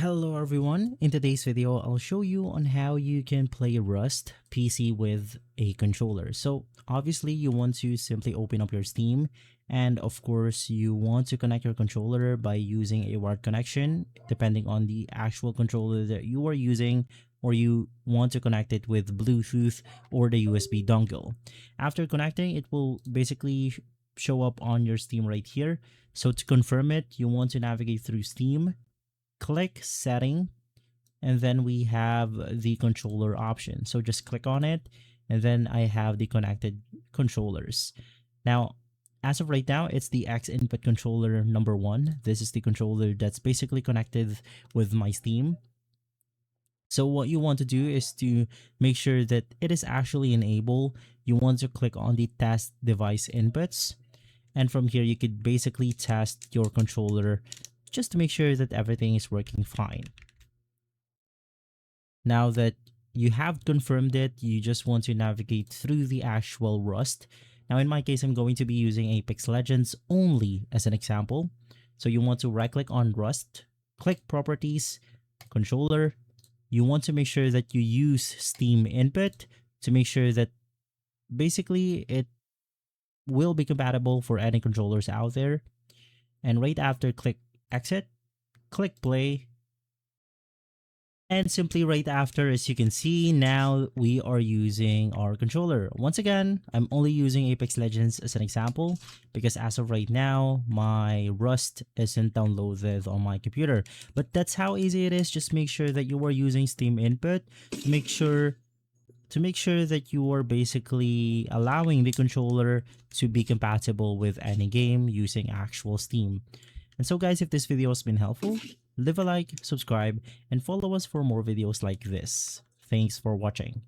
Hello everyone, in today's video I'll show you on how you can play Rust PC with a controller. So obviously you want to simply open up your Steam, and of course you want to connect your controller by using a wired connection depending on the actual controller that you are using, or you want to connect it with Bluetooth or the USB dongle. After connecting, it will basically show up on your Steam right here. So to confirm it, you want to navigate through Steam, click setting, and then we have the controller option. So just click on it, and then I have the connected controllers. Now, as of right now, it's the X input controller number 1. This is the controller that's basically connected with my Steam. So what you want to do is to make sure that it is actually enabled. You want to click on the test device inputs, and from here you could basically test your controller just to make sure that everything is working fine. Now that you have confirmed it, you just want to navigate through the actual Rust. Now in my case, I'm going to be using Apex Legends only as an example. So you want to right click on Rust, click Properties, Controller. You want to make sure that you use Steam input to make sure that basically it will be compatible for any controllers out there. And right after, click Exit, click Play, and simply right after, as you can see, now we are using our controller. Once again, I'm only using Apex Legends as an example because as of right now, my Rust isn't downloaded on my computer. But that's how easy it is. Just make sure that you are using Steam input to make sure that you are basically allowing the controller to be compatible with any game using actual Steam. And so guys, if this video has been helpful, leave a like, subscribe, and follow us for more videos like this. Thanks for watching.